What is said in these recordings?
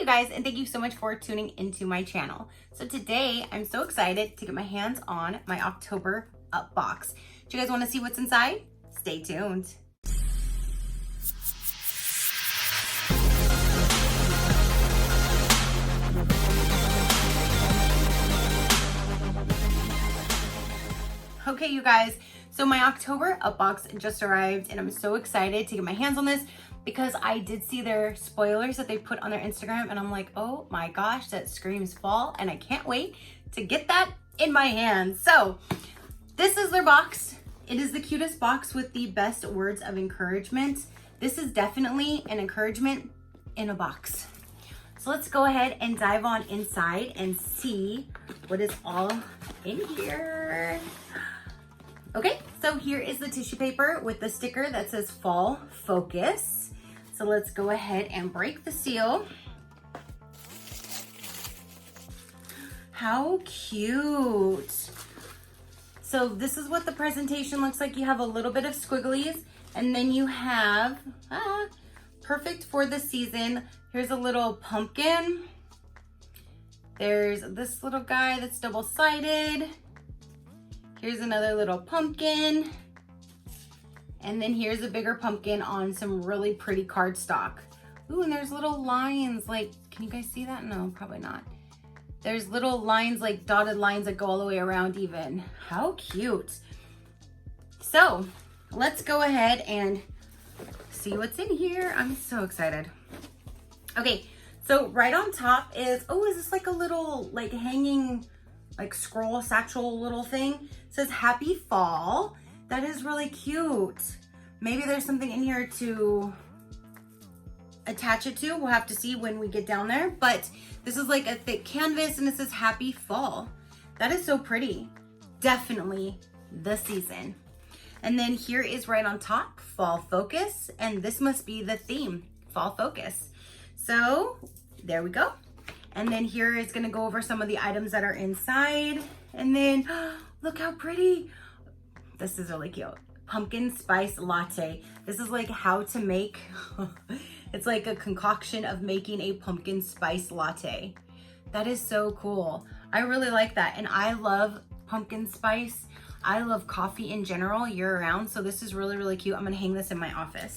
you guys, and thank you so much for tuning into my channel. So today I'm so excited to get my hands on my October Up box. Do you guys want to see what's inside? Stay tuned. Okay, you guys, so my October Up box just arrived and I'm so excited to get my hands on this because I did see their spoilers that they put on their Instagram and I'm like, oh my gosh, that screams fall, and I can't wait to get that in my hands. So this is their box. It is the cutest box with the best words of encouragement. This is definitely an encouragement in a box. So let's go ahead and dive on inside and see what is all in here. Okay, so here is the tissue paper with the sticker that says Fall Focus. So let's go ahead and break the seal. How cute. So this is what the presentation looks like. You have a little bit of squigglies, and then you have, perfect for the season. Here's a little pumpkin. There's this little guy that's double-sided. Here's another little pumpkin. And then here's a bigger pumpkin on some really pretty cardstock. Ooh, and there's little lines, like, can you guys see that? No, probably not. There's little lines, like dotted lines that go all the way around even. How cute. So let's go ahead and see what's in here. I'm so excited. Okay, so right on top is, oh, is this like a little like hanging like scroll satchel little thing? It says Happy Fall. That is really cute. Maybe there's something in here to attach it to. We'll have to see when we get down there. But this is like a thick canvas and it says Happy Fall. That is so pretty. Definitely the season. And then here is right on top, Fall Focus. And this must be the theme, Fall Focus. So there we go. And then here is gonna go over some of the items that are inside. And then, look how pretty. This is really cute. Pumpkin spice latte. This is like how to make, it's like a concoction of making a pumpkin spice latte. That is so cool. I really like that. And I love pumpkin spice. I love coffee in general year round. So this is really, really cute. I'm gonna hang this in my office.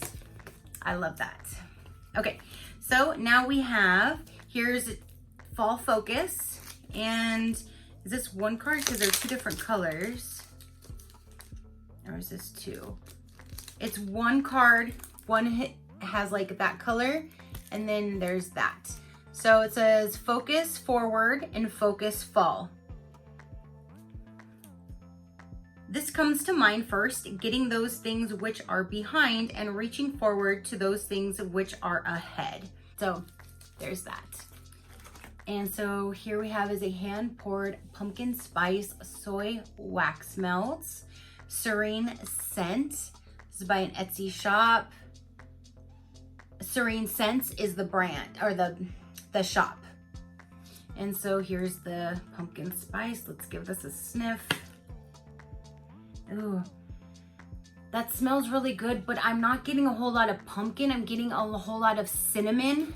I love that. Okay, so now we have, here's Fall Focus. And is this one card? Because they're two different colors. Or is this two? It's one card. One has like that color, and then there's that. So it says Focus Forward and Focus Fall. This comes to mind first, getting those things which are behind and reaching forward to those things which are ahead. So there's that. And so here we have is a hand-poured pumpkin spice soy wax melts. Serene Scent. This is by an Etsy shop. Serene Scents is the brand, or the shop. And so here's the pumpkin spice. Let's give this a sniff. Ooh, that smells really good, but I'm not getting a whole lot of pumpkin. I'm getting a whole lot of cinnamon.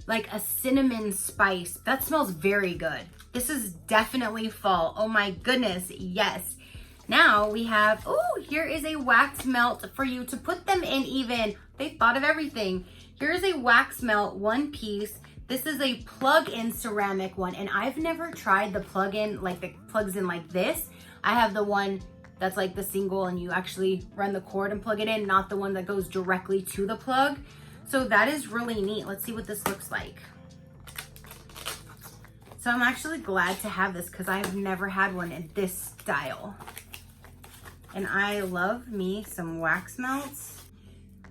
Like a cinnamon spice. That smells very good. This is definitely fall. Oh my goodness, yes. Now we have, oh, here is a wax melt for you to put them in even. They thought of everything. Here's a wax melt, one piece. This is a plug-in ceramic one, and I've never tried the plug-in, like the plugs in like this. I have the one that's like the single and you actually run the cord and plug it in, not the one that goes directly to the plug. So that is really neat. Let's see what this looks like. So I'm actually glad to have this because I've never had one in this style. And I love me some wax melts.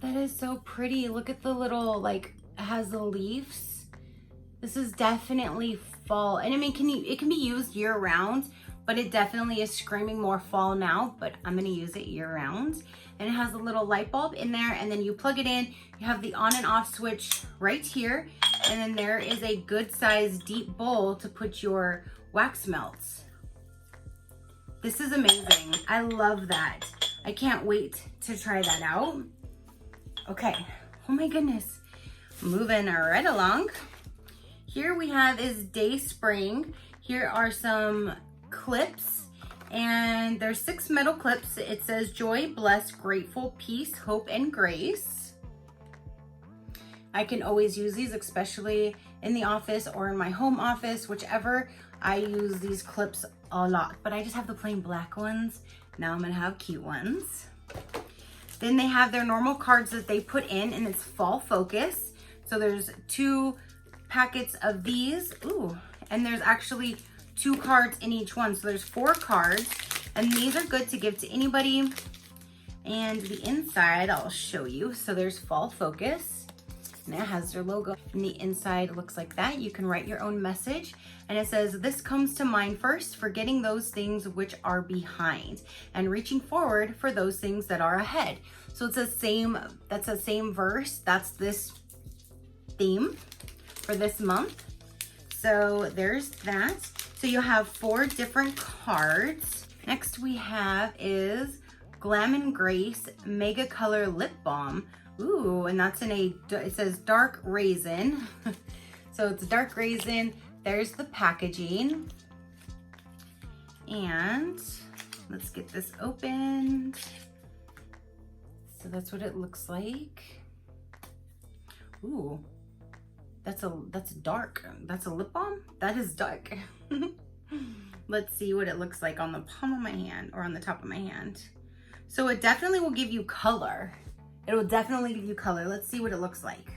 That is so pretty. Look at the little, like, it has the leaves. This is definitely fall. And I mean, it can be used year round, but it definitely is screaming more fall now, but I'm gonna use it year round. And it has a little light bulb in there, and then you plug it in. You have the on and off switch right here. And then there is a good sized deep bowl to put your wax melts. This is amazing. I love that. I can't wait to try that out. Okay. Oh my goodness. Moving right along. Here we have is Day Spring. Here are some clips, and there's 6 metal clips. It says joy, bless, grateful, peace, hope, and grace. I can always use these, especially in the office or in my home office, whichever. I use these clips a lot, but I just have the plain black ones. Now I'm gonna have cute ones. Then they have their normal cards that they put in, and it's fall focus. So there's 2 packets of these. Ooh, and there's actually 2 cards in each one. So there's 4 cards, and these are good to give to anybody. And the inside, I'll show you. So there's fall focus, and it has their logo. And the inside looks like that. You can write your own message. And it says, this comes to mind first, forgetting those things which are behind and reaching forward for those things that are ahead. So it's that's the same verse. That's this theme for this month. So there's that. So you'll have 4 different cards. Next we have is Glam and Grace Mega Color Lip Balm. Ooh, and that's it says dark raisin. So it's dark raisin. There's the packaging. And let's get this opened. So that's what it looks like. Ooh, that's dark. That's a lip balm? That is dark. Let's see what it looks like on the palm of my hand or on the top of my hand. So it definitely will give you color. It will definitely give you color. Let's see what it looks like.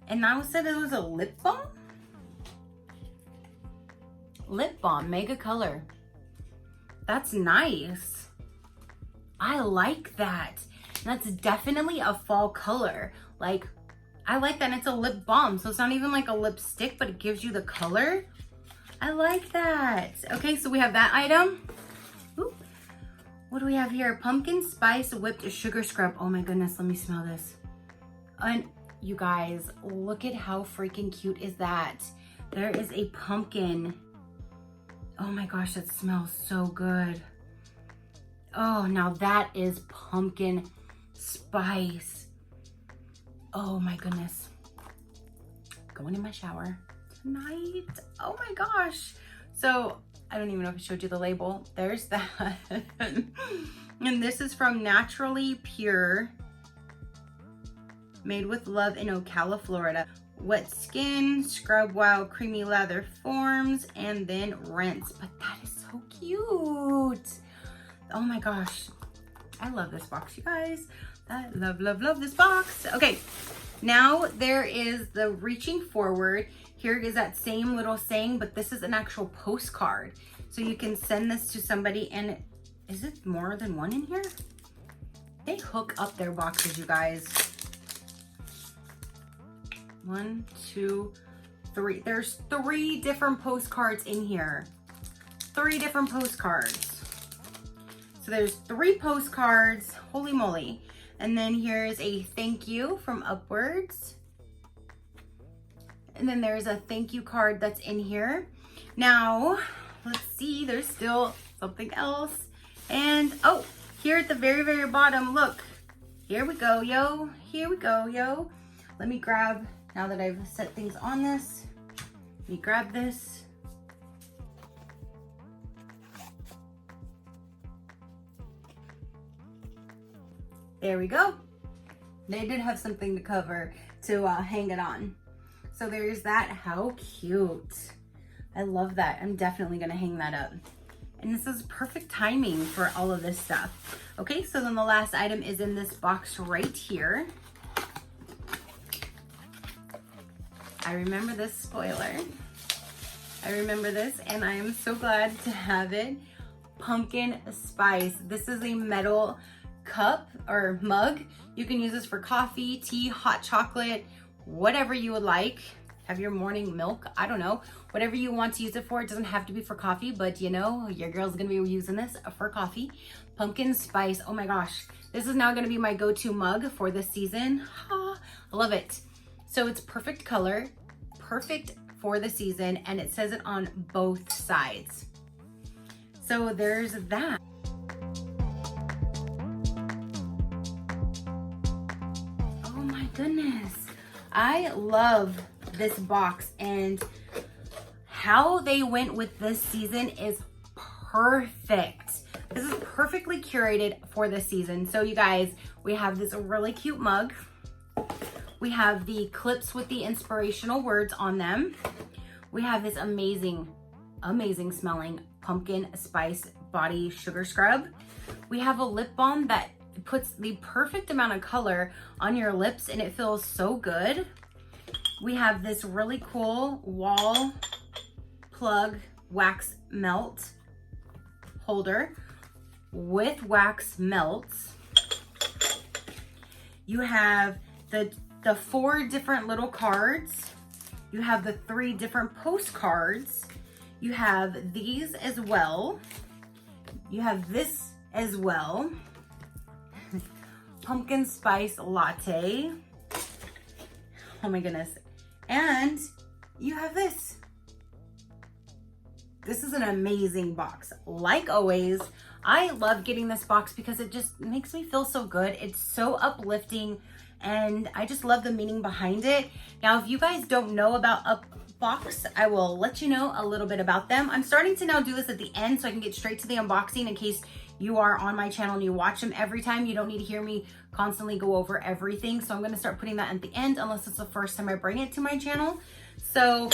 And now it said it was a lip balm? Lip balm, mega color. That's nice. I like that. And that's definitely a fall color. Like, I like that. And it's a lip balm. So it's not even like a lipstick, but it gives you the color. I like that. Okay, so we have that item. Ooh. What do we have here? Pumpkin spice whipped sugar scrub. Oh my goodness, let me smell this. And you guys, look at how freaking cute is that. There is a pumpkin. Oh my gosh, that smells so good. Oh, now that is pumpkin spice. Oh my goodness. Going in my shower tonight. Oh my gosh. So I don't even know if I showed you the label. There's that. And this is from Naturally Pure, made with love in Ocala, Florida. Wet skin, scrub while creamy lather forms, and then rinse. But that is so cute. Oh my gosh. I love this box, you guys. I love, love, love this box. Okay, now there is the reaching forward. Here is that same little saying, but this is an actual postcard. So you can send this to somebody, and is it more than one in here? They hook up their boxes, you guys. 1, 2, 3. There's 3 different postcards in here. 3 different postcards. So there's 3 postcards. Holy moly. And then here's a thank you from Upwards. And then there's a thank you card that's in here. Now, let's see. There's still something else. And, oh, here at the very, very bottom, look. Here we go, yo. Here we go, yo. Let me grab... Now that I've set things on this, let me grab this. There we go. They did have something to cover to hang it on. So there's that. How cute. I love that. I'm definitely gonna hang that up. And this is perfect timing for all of this stuff. Okay, so then the last item is in this box right here. I remember this spoiler. I remember this, and I am so glad to have it. Pumpkin spice. This is a metal cup or mug. You can use this for coffee, tea, hot chocolate, whatever you would like. Have your morning milk. I don't know. Whatever you want to use it for. It doesn't have to be for coffee, but you know, your girl's gonna be using this for coffee. Pumpkin spice. Oh my gosh. This is now gonna be my go-to mug for this season. Ah, I love it. So it's perfect color, perfect for the season, and it says it on both sides. So there's that. Oh my goodness. I love this box, and how they went with this season is perfect. This is perfectly curated for this season. So you guys, we have this really cute mug. We have the clips with the inspirational words on them. We have this amazing smelling pumpkin spice body sugar scrub. We have a lip balm that puts the perfect amount of color on your lips, and it feels so good. We have this really cool wall plug wax melt holder with wax melts. You have the 4 different little cards. You have the 3 different postcards. You have these as well. You have this as well. Pumpkin spice latte. Oh my goodness. And you have this. This is an amazing box. Like always, I love getting this box because it just makes me feel so good. It's so uplifting, and I just love the meaning behind it. Now, if you guys don't know about UPBOX, I will let you know a little bit about them. I'm starting to now do this at the end so I can get straight to the unboxing in case you are on my channel and you watch them every time. You don't need to hear me constantly go over everything. So I'm gonna start putting that at the end unless it's the first time I bring it to my channel. So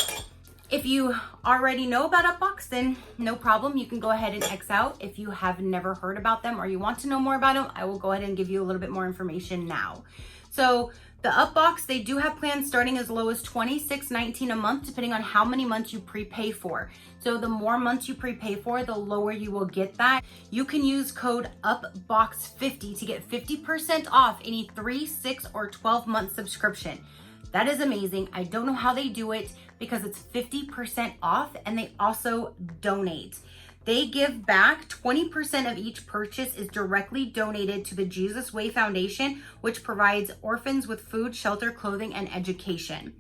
if you already know about UPBOX, then no problem. You can go ahead and X out. If you have never heard about them or you want to know more about them, I will go ahead and give you a little bit more information now. So the UPBOX, they do have plans starting as low as $26.19 a month, depending on how many months you prepay for. So the more months you prepay for, the lower you will get that. You can use code UPBOX50 to get 50% off any 3, 6, or 12-month subscription. That is amazing. I don't know how they do it because it's 50% off, and they also donate. They give back 20% of each purchase is directly donated to the Jesus Way Foundation, which provides orphans with food, shelter, clothing, and education.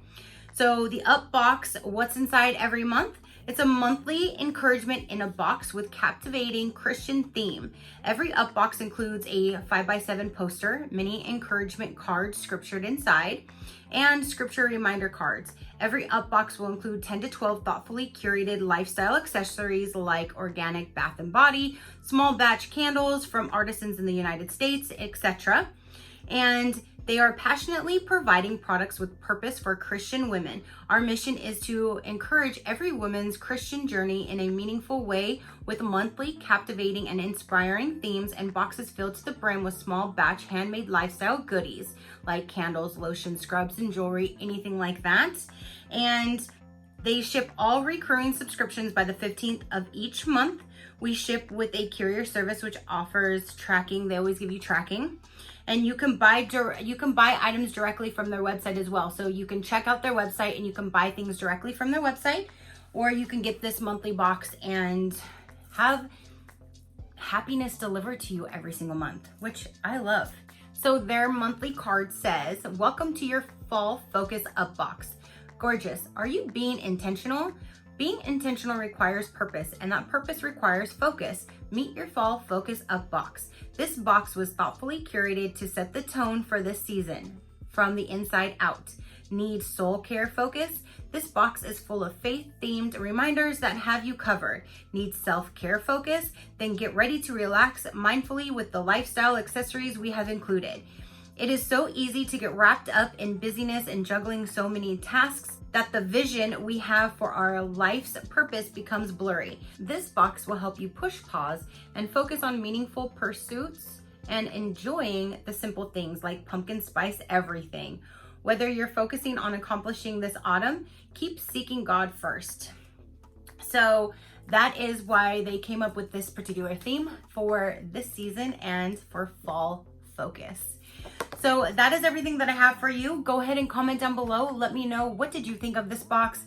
So the UPBOX, what's inside every month? It's a monthly encouragement in a box with captivating Christian theme. Every UPBOX includes a 5x7 poster, mini encouragement cards scriptured inside, and scripture reminder cards. Every UPBOX will include 10 to 12 thoughtfully curated lifestyle accessories like organic bath and body, small batch candles from artisans in the United States, etc. And they are passionately providing products with purpose for Christian women. Our mission is to encourage every woman's Christian journey in a meaningful way with monthly captivating and inspiring themes and boxes filled to the brim with small batch handmade lifestyle goodies like candles, lotions, scrubs, and jewelry, anything like that. And they ship all recurring subscriptions by the 15th of each month. We ship with a courier service which offers tracking. They always give you tracking. And you can buy items directly from their website as well. So you can check out their website and you can buy things directly from their website, or you can get this monthly box and have happiness delivered to you every single month, which I love. So their monthly card says, "Welcome to your fall focus UPBOX. Gorgeous. Are you being intentional? Being intentional requires purpose, and that purpose requires focus. Meet your fall focus UPBOX. This box was thoughtfully curated to set the tone for this season from the inside out. Need soul care focus? This box is full of faith-themed reminders that have you covered. Need self-care focus? Then get ready to relax mindfully with the lifestyle accessories we have included. It is so easy to get wrapped up in busyness and juggling so many tasks that the vision we have for our life's purpose becomes blurry. This box will help you push pause and focus on meaningful pursuits and enjoying the simple things like pumpkin spice everything. Whether you're focusing on accomplishing this autumn, keep seeking God first." So that is why they came up with this particular theme for this season and for fall focus. So that is everything that I have for you. Go ahead and comment down below. Let me know, what did you think of this box?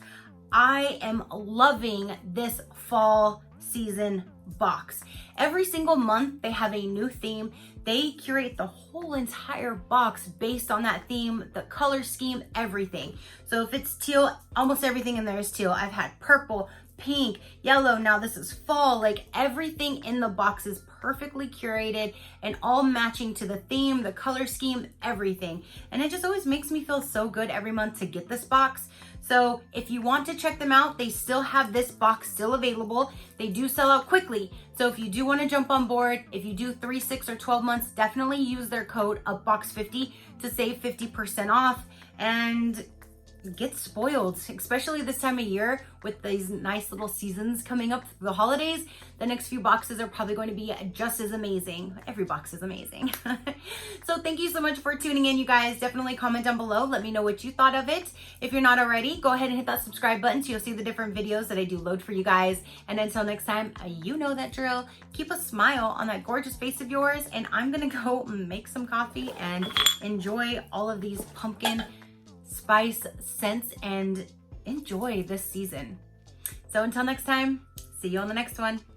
I am loving this fall season box. Every single month they have a new theme. They curate the whole entire box based on that theme, the color scheme, everything. So if it's teal, almost everything in there is teal. I've had purple, pink, yellow. Now this is fall. Like everything in the box is perfectly curated and all matching to the theme, the color scheme, everything. And it just always makes me feel so good every month to get this box. So if you want to check them out, they still have this box still available. They do sell out quickly. So if you do want to jump on board, if you do 3, 6, or 12 months, definitely use their code UPBOX50 to save 50% off and get spoiled, especially this time of year with these nice little seasons coming up for the holidays. The next few boxes are probably going to be just as amazing. Every box is amazing. So thank you so much for tuning in, you guys. Definitely comment down below. Let me know what you thought of it. If you're not already, go ahead and hit that subscribe button so you'll see the different videos that I do load for you guys. And until next time, you know that drill. Keep a smile on that gorgeous face of yours. And I'm gonna go make some coffee and enjoy all of these pumpkin spice scents and enjoy this season. So until next time, see you on the next one.